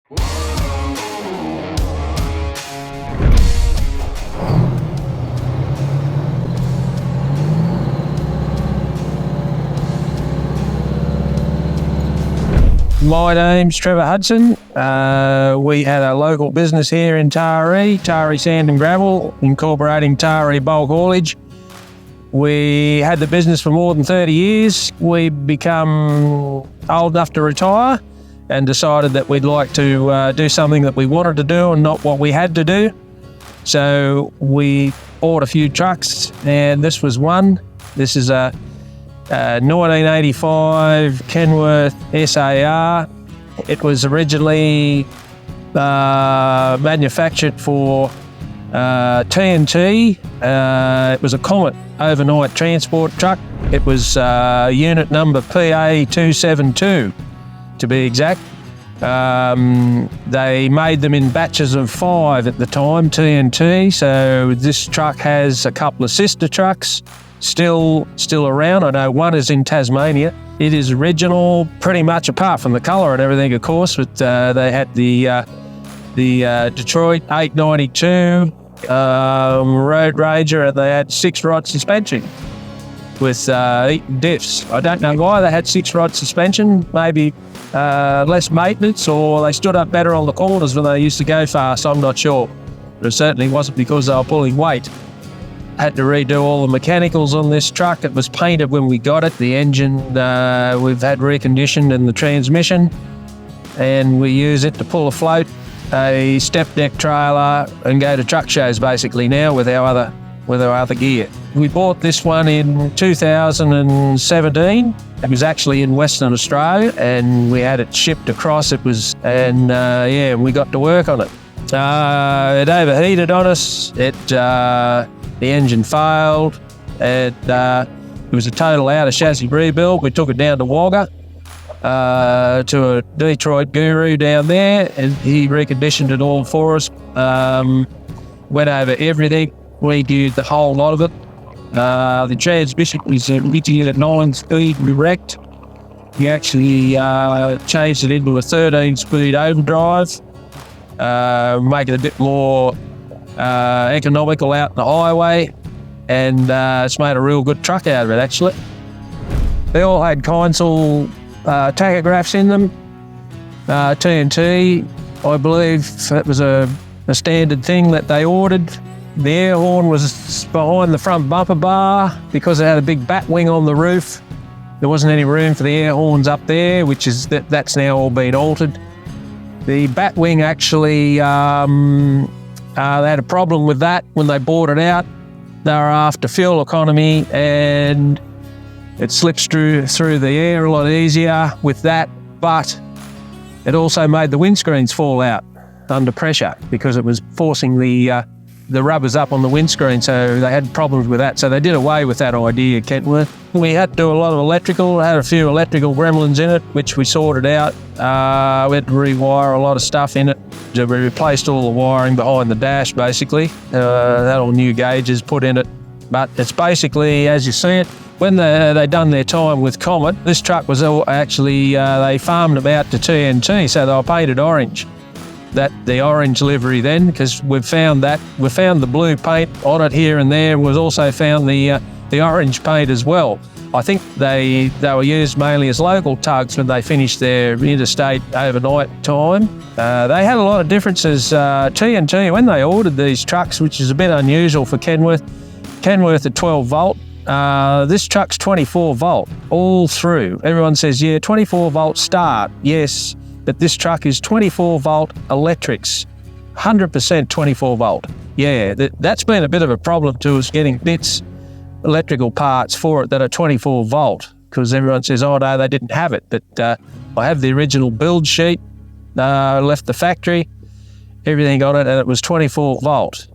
My name's Trevor Hudson. We had a local business here in Taree Sand and Gravel, incorporating Taree bulk haulage. We had the business for more than 30 years. We become old enough to retire and decided that we'd like to do something that we wanted to do and not what we had to do. So we bought a few trucks, and this was one. This is a 1985 Kenworth SAR. It was originally manufactured for TNT. It was a Comet overnight transport truck. It was unit number PA272 to be exact. They made them in batches of 5 at the time, TNT. So this truck has a couple of sister trucks still around. I know one is in Tasmania. It is original pretty much, apart from the colour and everything, of course, but they had the Detroit 892 Road Ranger, and they had 6-rod suspension with Eaton diffs. I don't know why they had 6-rod suspension, maybe less maintenance, or they stood up better on the corners when they used to go fast, I'm not sure. But it certainly wasn't because they were pulling weight. Had to redo all the mechanicals on this truck. It was painted when we got it. The engine we've had reconditioned, and the transmission, and we use it to pull afloat a step deck trailer and go to truck shows basically now with our other gear. We bought this one in 2017. It was actually in Western Australia, and we had it shipped across. We got to work on it. It overheated on us. The engine failed, and it was a total outer chassis rebuild. We took it down to Wagga, to a Detroit guru down there, and he reconditioned it all for us. Went over everything, reviewed the whole lot of it. The transmission was originally at 9-speed direct. We actually changed it into a 13-speed overdrive, make it a bit more economical out in the highway, and it's made a real good truck out of it, actually. They all had console tachographs in them. TNT, I believe that was a standard thing that they ordered. The air horn was behind the front bumper bar because it had a big bat wing on the roof. There wasn't any room for the air horns up there, which is that's now all been altered. The bat wing actually, they had a problem with that when they bought it out. They were after fuel economy, and it slips through the air a lot easier with that, but it also made the windscreens fall out under pressure because it was forcing the rubbers up on the windscreen, so they had problems with that. So they did away with that idea, Kenworth. We had to do a lot of electrical, had a few electrical gremlins in it, which we sorted out. We had to rewire a lot of stuff in it. We replaced all the wiring behind the dash, basically. Had all new gauges put in it. But it's basically, as you see it, when they done their time with Comet, this truck was actually, they farmed them out to TNT, so they were painted orange. The orange livery then, because we found the blue paint on it here and there. We've also found the orange paint as well. I think they were used mainly as local tugs when they finished their interstate overnight time. They had a lot of differences. TNT, when they ordered these trucks, which is a bit unusual for Kenworth at 12 volt. This truck's 24 volt all through. Everyone says, yeah, 24 volt start, yes. But this truck is 24 volt electrics, 100% 24 volt. Yeah, that's been a bit of a problem to us, getting electrical parts for it that are 24 volt, because everyone says, oh no, they didn't have it. But I have the original build sheet, left the factory, everything on it, and it was 24 volt.